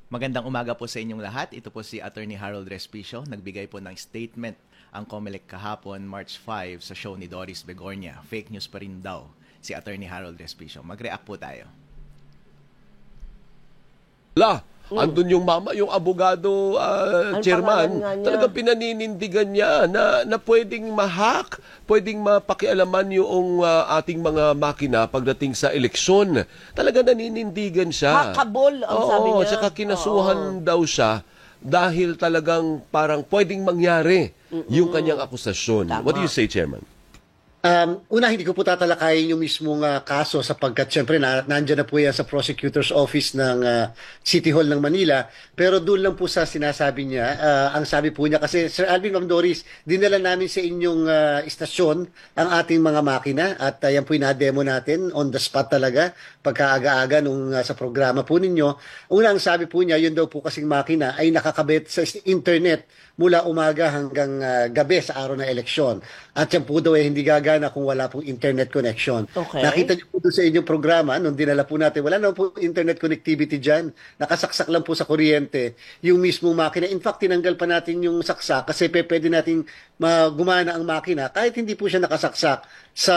Magandang umaga po sa inyong lahat. Ito po si Attorney Harold Respicio. Nagbigay po ng statement ang COMELEC kahapon, March 5, sa show ni Doris Begornia. Fake news pa rin daw si Attorney Harold Respicio. Mag-react po tayo. Andun yung mama, yung abogado chairman, talagang pinaninindigan niya na pwedeng ma-hack, pwedeng mapakialaman yung ating mga makina pagdating sa eleksyon. Talagang naninindigan siya. Hackable ang sabi niya. Oo, tsaka kinasuhan daw siya dahil talagang parang pwedeng mangyari yung kanyang akusasyon. Tama. What do you say, Chairman? Una, hindi ko po tatalakayin yung mismong kaso sapagkat syempre nandiyan na po yan sa prosecutor's office ng City Hall ng Manila. Pero doon lang po sa sinasabi niya, ang sabi po niya, kasi Sir Alvin, Ma'am Doris, dinala namin sa inyong istasyon ang ating mga makina at yan po na-demo natin on the spot talaga pagkaaga-aga nung sa programa po ninyo. Una, ang sabi po niya, yun daw po kasing makina ay nakakabit sa internet mula umaga hanggang gabi sa araw ng eleksyon. At yan po daw hindi gagana kung wala pong internet connection. Okay. Nakita niyo po doon sa inyong programa, nung dinala po natin, wala naman po internet connectivity dyan. Nakasaksak lang po sa kuryente yung mismong makina. In fact, tinanggal pa natin yung saksak kasi pwede natin gumana ang makina kahit hindi po siya nakasaksak sa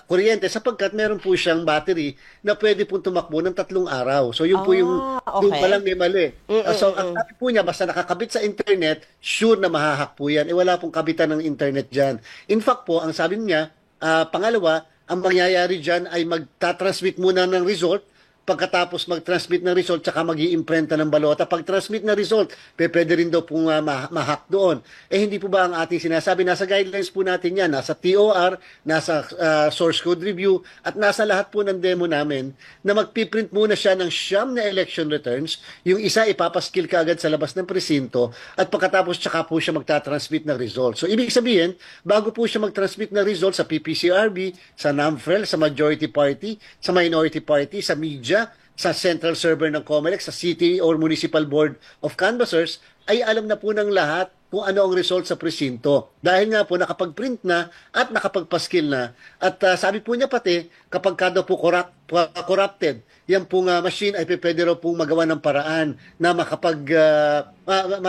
kuryente sapagkat meron po siyang battery na pwede po tumakbo ng 3 araw. So yun po yung doon pa lang may mali. So ang sabi po niya, basta nakakabit sa internet, sure na mahahack po yan. Wala pong kabitan ng internet dyan. In fact po, ang sabi niya, pangalawa, ang mangyayari dyan ay magtatransmit muna ng result. Pagkatapos mag-transmit ng result, tsaka mag-iimprenta ng balota. Pag-transmit ng result, pwede rin daw pong ma-hack doon. Hindi po ba ang ating sinasabi? Nasa guidelines po natin yan. Nasa TOR, nasa source code review, at nasa lahat po ng demo namin na magpiprint muna siya ng siyam na election returns. Yung isa, ipapaskill ka agad sa labas ng presinto, at pagkatapos, tsaka po siya magta-transmit ng result. So, ibig sabihin, bago po siya mag-transmit ng result sa PPCRB, sa NAMFREL, sa majority party, sa minority party, sa media, sa central server ng COMELEC, sa City or Municipal Board of Canvassers, ay alam na po ng lahat kung ano ang result sa presinto. Dahil nga po nakapag-print na at nakapagpaskil na. At sabi po niya pati, kapag kada po corrupted, yan pong machine ay pwede raw pong magawa ng paraan na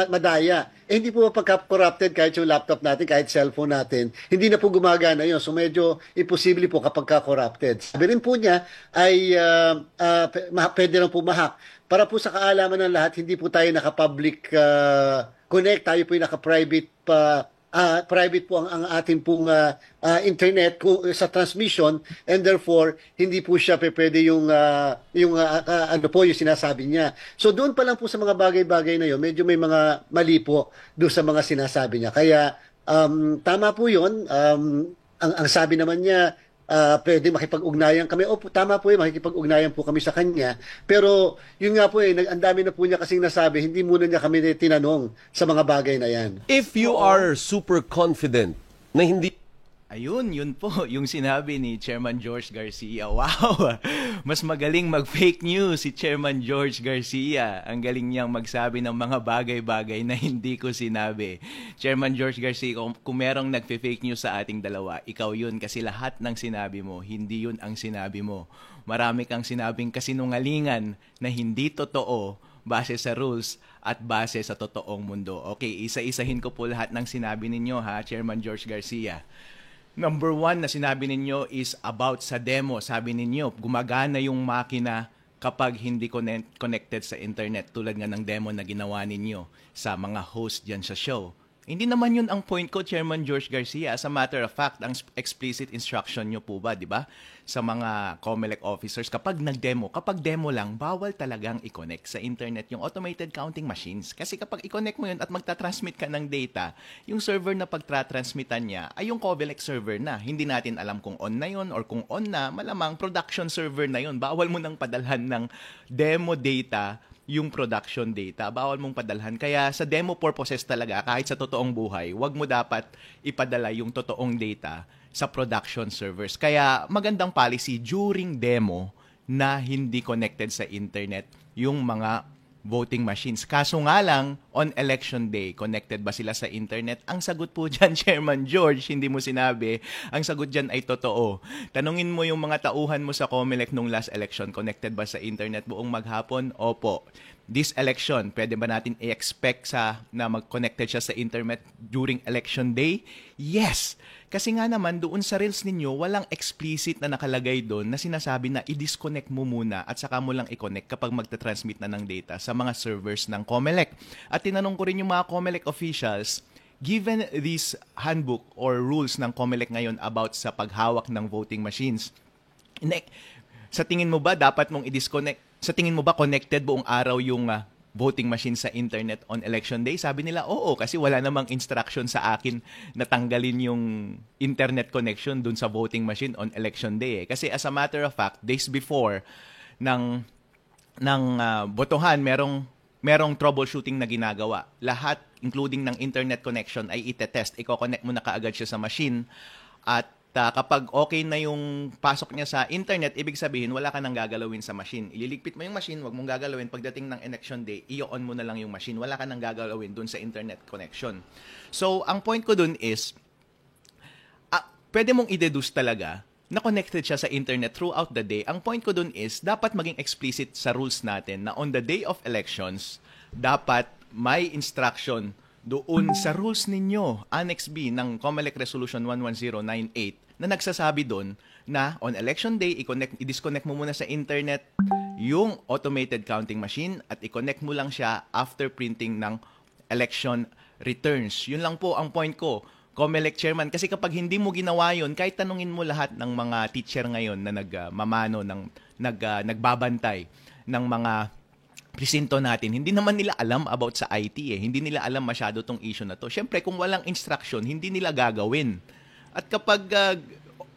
madaya. Hindi po pagka-corrupted kahit yung laptop natin, kahit cellphone natin, hindi na po gumagana yun. So medyo imposible po kapag ka-corrupted. Sabi rin po niya ay pwede lang po mahack. Para po sa kaalaman ng lahat, hindi po tayo naka-public connect, tayo po yung naka-private private po ang ating pong internet sa transmission, and therefore hindi po siya pwede yung ano po yung sinasabi niya. So doon pa lang po sa mga bagay-bagay na yun, medyo may mga mali po doon sa mga sinasabi niya. Kaya tama po yun. Ang sabi naman niya, pwede makipag-ugnayan kami. Tama po makikipag-ugnayan po kami sa kanya. Pero yun nga po ang dami na po niya kasing nasabi, hindi muna niya kami tinanong sa mga bagay na yan. If you are super confident na hindi... Ayun, yun po, yung sinabi ni Chairman George Garcia. Wow! Mas magaling mag-fake news si Chairman George Garcia. Ang galing niyang magsabi ng mga bagay-bagay na hindi ko sinabi. Chairman George Garcia, kung merong nagfe-fake news sa ating dalawa, ikaw yun kasi lahat ng sinabi mo, hindi yun ang sinabi mo. Marami kang sinabing kasinungalingan na hindi totoo base sa rules at base sa totoong mundo. Okay, isa-isahin ko po lahat ng sinabi ninyo ha, Chairman George Garcia. Number 1 na sinabi ninyo is about sa demo. Sabi ninyo, gumagana yung makina kapag hindi connected sa internet tulad nga ng demo na ginawa ninyo sa mga host dyan sa show. Hindi naman yun ang point ko, Chairman George Garcia. As a matter of fact, ang explicit instruction nyo po ba, di ba, sa mga COMELEC officers, kapag demo lang, bawal talagang i-connect sa internet yung automated counting machines. Kasi kapag i-connect mo yun at magta-transmit ka ng data, yung server na pagtra-transmitan niya ay yung COMELEC server na. Hindi natin alam kung on na yun or kung on na, malamang production server na yun. Bawal mo nang padalhan ng demo data yung production data, bawal mong padalhan. Kaya sa demo purposes talaga, kahit sa totoong buhay, wag mo dapat ipadala yung totoong data sa production servers. Kaya magandang policy during demo na hindi connected sa internet yung mga voting machines. Kaso nga lang, on election day, connected ba sila sa internet? Ang sagot po dyan, Chairman George, hindi mo sinabi, ang sagot dyan ay totoo. Tanungin mo yung mga tauhan mo sa COMELEC nung last election, connected ba sa internet buong maghapon? Opo. This election, pwede ba natin i-expect na mag-connected siya sa internet during election day? Yes! Kasi nga naman, doon sa reels ninyo, walang explicit na nakalagay doon na sinasabi na i-disconnect mo muna at saka mo lang i-connect kapag magta-transmit na ng data sa mga servers ng COMELEC. At tinanong ko rin yung mga COMELEC officials, given this handbook or rules ng COMELEC ngayon about sa paghawak ng voting machines, sa tingin mo ba dapat mong i-disconnect? Sa tingin mo ba connected buong araw yung voting machine sa internet on election day? Sabi nila, oo, kasi wala namang instruction sa akin na tanggalin yung internet connection dun sa voting machine on election day. Kasi as a matter of fact, days before ng botohan, merong troubleshooting na ginagawa. Lahat, including ng internet connection, ay itetest. Iko-connect mo na kaagad siya sa machine at kapag okay na yung pasok niya sa internet, ibig sabihin, wala ka nang gagalawin sa machine. Ililigpit mo yung machine, wag mong gagalawin. Pagdating ng election day, i-on mo na lang yung machine. Wala ka nang gagalawin dun sa internet connection. So, ang point ko dun is, pwede mong i-deduce talaga na connected siya sa internet throughout the day. Ang point ko dun is, dapat maging explicit sa rules natin na on the day of elections, dapat may instruction doon sa rules ninyo, Annex B ng COMELEC Resolution 11098, na nagsasabi doon na on election day, i-disconnect mo muna sa internet yung automated counting machine at i-connect mo lang siya after printing ng election returns. Yun lang po ang point ko, COMELEC Chairman. Kasi kapag hindi mo ginawa yun, kahit tanungin mo lahat ng mga teacher ngayon na nagbabantay ng mga presinto natin, hindi naman nila alam about sa IT eh. Hindi nila alam masyado tong issue na to. Siyempre, kung walang instruction, hindi nila gagawin. At kapag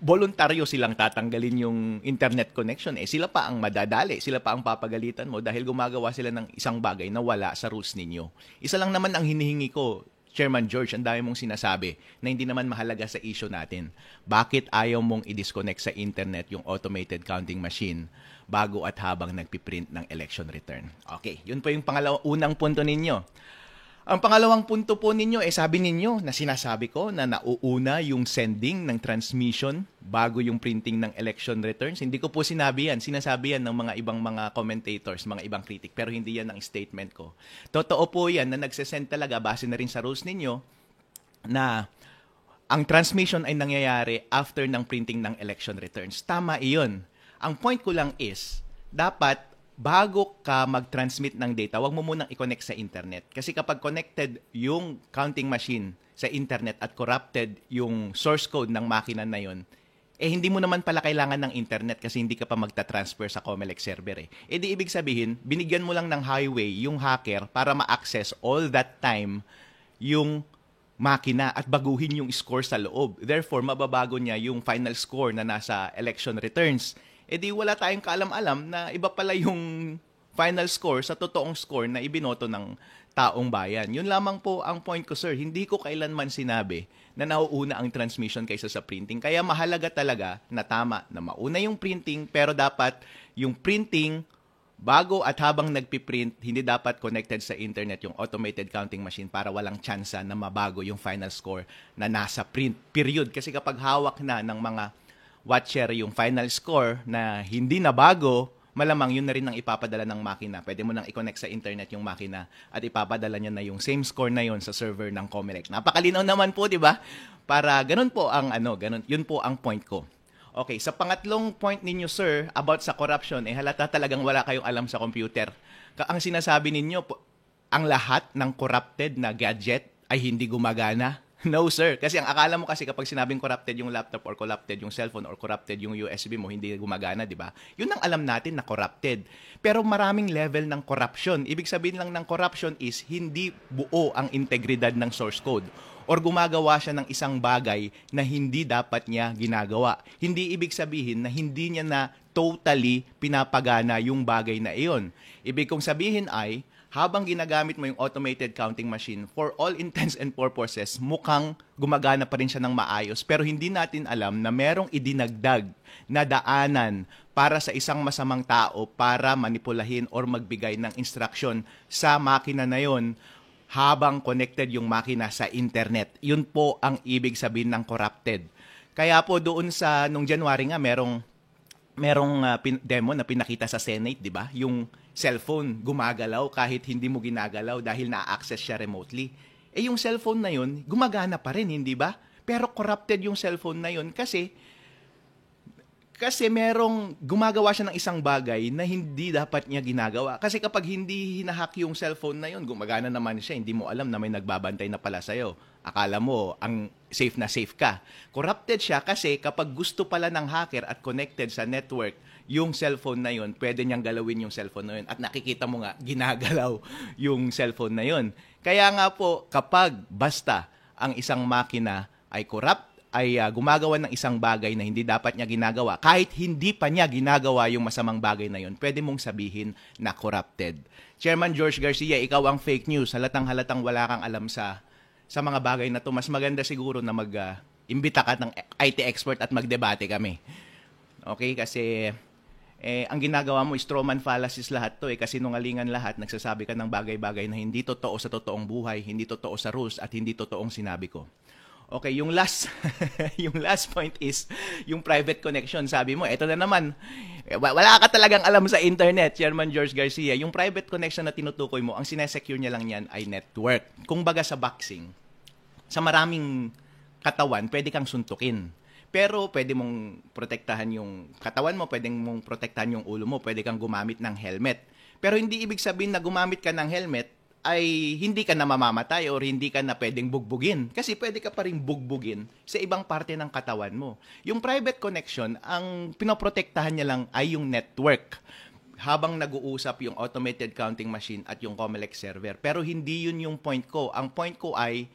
voluntaryo silang tatanggalin yung internet connection, sila pa ang madadali, sila pa ang papagalitan mo dahil gumagawa sila ng isang bagay na wala sa rules ninyo. Isa lang naman ang hinihingi ko, Chairman George, ang dami mong sinasabi na hindi naman mahalaga sa issue natin. Bakit ayaw mong i-disconnect sa internet yung automated counting machine bago at habang nagpiprint ng election return? Okay, yun po yung unang punto ninyo. Ang pangalawang punto po ninyo, sabi ninyo na sinasabi ko na nauuna yung sending ng transmission bago yung printing ng election returns. Hindi ko po sinabi yan. Sinasabi yan ng mga ibang mga commentators, mga ibang critic, pero hindi yan ang statement ko. Totoo po yan na nagsesend talaga, base na rin sa rules ninyo, na ang transmission ay nangyayari after ng printing ng election returns. Tama iyon. Ang point ko lang is, dapat bago ka mag-transmit ng data, wag mo munang i-connect sa internet. Kasi kapag connected yung counting machine sa internet at corrupted yung source code ng makina na yun, hindi mo naman pala kailangan ng internet kasi hindi ka pa magta-transfer sa COMELEC server di ibig sabihin, binigyan mo lang ng highway yung hacker para ma-access all that time yung makina at baguhin yung score sa loob. Therefore, mababago niya yung final score na nasa election returns. Di wala tayong kaalam-alam na iba pala yung final score sa totoong score na ibinoto ng taong bayan. Yun lamang po ang point ko, sir. Hindi ko kailanman sinabi na nauuna ang transmission kaysa sa printing. Kaya mahalaga talaga na tama na mauna yung printing, pero dapat yung printing bago at habang nagpiprint, hindi dapat connected sa internet yung automated counting machine para walang tsansa na mabago yung final score na nasa print. Period. Kasi kapag hawak na ng mga watcher yung final score na hindi na bago, malamang yun na rin ang ipapadala ng makina. Pwede mo nang i-connect sa internet yung makina at ipapadala niya na yung same score na yun sa server ng COMELEC. Napakalinaw naman po, di ba? Para ganun po ang yun po ang point ko. Okay, sa pangatlong point ninyo, sir, about sa corruption, halata talagang wala kayong alam sa computer. Ang sinasabi ninyo, ang lahat ng corrupted na gadget ay hindi gumagana. No, sir. Kasi ang akala mo kasi kapag sinabing corrupted yung laptop or corrupted yung cellphone or corrupted yung USB mo, hindi gumagana, di ba? Yun ang alam natin na corrupted. Pero maraming level ng corruption. Ibig sabihin lang ng corruption is hindi buo ang integridad ng source code or gumagawa siya ng isang bagay na hindi dapat niya ginagawa. Hindi ibig sabihin na hindi niya na totally pinapagana yung bagay na iyon. Ibig kong sabihin ay, habang ginagamit mo yung automated counting machine, for all intents and purposes, mukhang gumagana pa rin siya ng maayos. Pero hindi natin alam na merong idinagdag na daanan para sa isang masamang tao para manipulahin or magbigay ng instruction sa makina na yon habang connected yung makina sa internet. Yun po ang ibig sabihin ng corrupted. Kaya po doon sa nung January nga merong demo na pinakita sa Senate, 'di ba? Yung cellphone gumagalaw kahit hindi mo ginagalaw dahil na-access siya remotely. Yung cellphone na yun gumagana pa rin, hindi ba? Pero corrupted yung cellphone na yun kasi merong gumagawa siya ng isang bagay na hindi dapat niya ginagawa. Kasi kapag hindi hinahack yung cellphone na yun, gumagana naman siya, hindi mo alam na may nagbabantay na pala sa'yo. Akala mo, ang safe na safe ka. Corrupted siya kasi kapag gusto pala ng hacker at connected sa network, yung cellphone na yun, pwede niyang galawin yung cellphone na yun. At nakikita mo nga, ginagalaw yung cellphone na yun. Kaya nga po, kapag basta ang isang makina ay corrupt, ay gumagawa ng isang bagay na hindi dapat niya ginagawa, kahit hindi pa niya ginagawa yung masamang bagay na yun, pwede mong sabihin na corrupted. Chairman George Garcia, ikaw ang fake news. Halatang wala kang alam sa mga bagay na to. Mas maganda siguro na mag-imbita ka ng IT expert at magdebate kami. Okay? Kasi ang ginagawa mo, strawman fallacies lahat to kasi nungalingan lahat, nagsasabi ka ng bagay-bagay na hindi totoo sa totoong buhay, hindi totoo sa rules, at hindi totoong sinabi ko. Okay, yung last point is yung private connection. Sabi mo, eto na naman, wala ka talagang alam sa internet, Chairman George Garcia. Yung private connection na tinutukoy mo, ang sinesecure niya lang yan ay network. Kung baga sa boxing, sa maraming katawan, pwede kang suntukin. Pero pwede mong protektahan yung katawan mo, pwede mong protektahan yung ulo mo, pwede kang gumamit ng helmet. Pero hindi ibig sabihin na gumamit ka ng helmet ay hindi ka na mamamatay or hindi ka na pwedeng bugbugin. Kasi pwede ka pa rin bugbugin sa ibang parte ng katawan mo. Yung private connection, ang pinoprotektahan niya lang ay yung network habang nag-uusap yung automated counting machine at yung COMELEC server. Pero hindi yun yung point ko. Ang point ko ay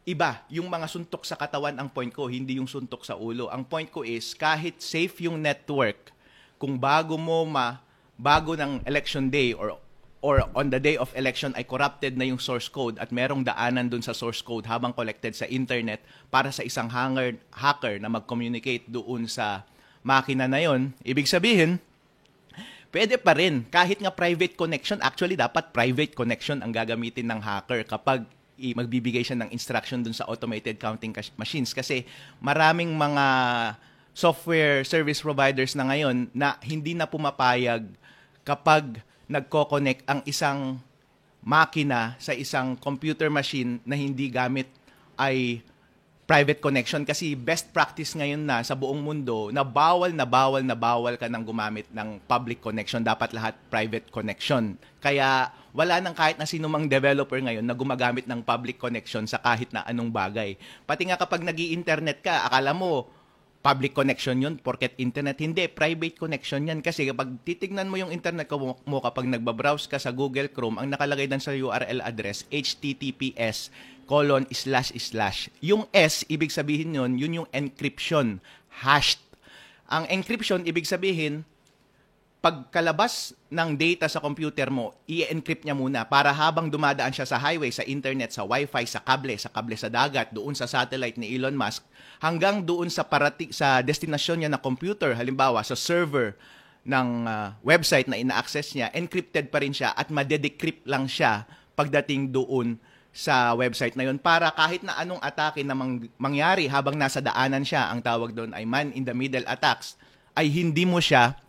iba. Yung mga suntok sa katawan ang point ko, hindi yung suntok sa ulo. Ang point ko is kahit safe yung network, kung bago ng election day or on the day of election ay corrupted na yung source code at merong daanan dun sa source code habang collected sa internet para sa isang hacker na mag-communicate doon sa makina na yon, ibig sabihin, pwede pa rin. Kahit nga private connection, actually dapat private connection ang gagamitin ng hacker kapag magbibigay siya ng instruction dun sa automated counting machines. Kasi maraming mga software service providers na ngayon na hindi na pumapayag kapag nagko-connect ang isang makina sa isang computer machine na hindi gamit ay private connection. Kasi best practice ngayon na sa buong mundo na bawal ka nang gumamit ng public connection. Dapat lahat private connection. Kaya wala nang kahit na sino mang developer ngayon na gumagamit ng public connection sa kahit na anong bagay. Pati nga kapag nag-i-internet ka, akala mo public connection yun, porket internet. Hindi, private connection yan. Kasi kapag titignan mo yung internet mo kapag nagbabrowse ka sa Google Chrome, ang nakalagay dan sa URL address, https:// yung S, ibig sabihin yun yung encryption, hashed. Ang encryption, ibig sabihin, pagkalabas ng data sa computer mo, i-encrypt niya muna para habang dumadaan siya sa highway, sa internet, sa wifi, sa kable sa dagat, doon sa satellite ni Elon Musk, hanggang doon sa destinasyon niya na computer, halimbawa sa server ng website na ina-access niya, encrypted pa rin siya at madedecrypt lang siya pagdating doon sa website na yun para kahit na anong atake na mangyari habang nasa daanan siya, ang tawag doon ay man-in-the-middle attacks, ay hindi mo siya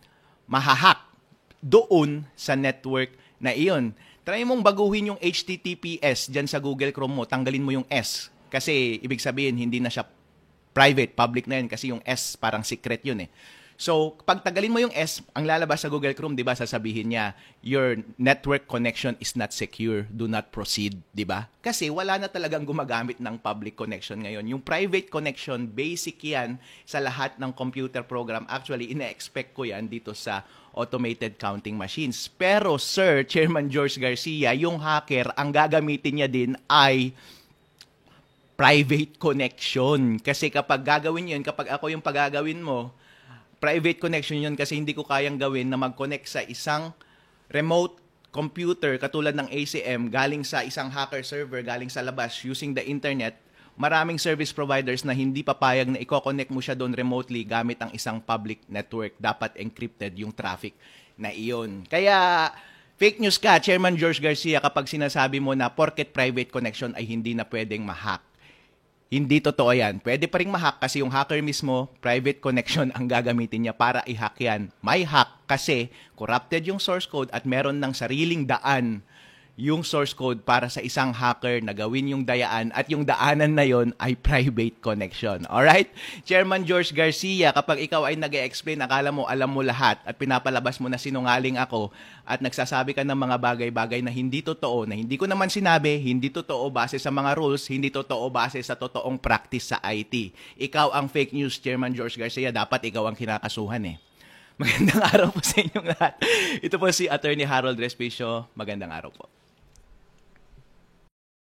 mahahack doon sa network na iyon. Try mong baguhin yung HTTPS dyan sa Google Chrome mo, tanggalin mo yung S. Kasi ibig sabihin, hindi na siya private, public na yun kasi yung S parang secret yun eh. So, pag tagalin mo yung S, ang lalabas sa Google Chrome, di ba, sasabihin niya, your network connection is not secure, do not proceed, di ba? Kasi wala na talagang gumagamit ng public connection ngayon. Yung private connection, basic yan sa lahat ng computer program. Actually, ina-expect ko yan dito sa automated counting machines. Pero, Sir, Chairman George Garcia, yung hacker, ang gagamitin niya din ay private connection. Kasi kapag gagawin yun, kapag ako yung pagagawin mo, private connection yun kasi hindi ko kayang gawin na mag-connect sa isang remote computer katulad ng ACM galing sa isang hacker server, galing sa labas using the internet. Maraming service providers na hindi papayag na i-connect mo siya doon remotely gamit ang isang public network. Dapat encrypted yung traffic na iyon. Kaya Fake news ka, Chairman George Garcia, kapag sinasabi mo na porket private connection ay hindi na pwedeng ma-hack. Hindi totoo yan. Pwede pa rin ma-hack kasi yung hacker mismo, private connection ang gagamitin niya para i-hack yan. May hack kasi corrupted yung source code at meron ng sariling daan yung source code para sa isang hacker na gawin yung dayaan at yung daanan na yon ay private connection. Alright? Chairman George Garcia, kapag ikaw ay nag-e-explain, akala mo alam mo lahat at pinapalabas mo na sinungaling ako at nagsasabi ka ng mga bagay-bagay na hindi totoo, na hindi ko naman sinabi, hindi totoo base sa mga rules, hindi totoo base sa totoong practice sa IT. Ikaw ang fake news, Chairman George Garcia, dapat ikaw ang kinakasuhan eh. Magandang araw po sa inyong lahat. Ito po si Attorney Harold Respicio. Magandang araw po.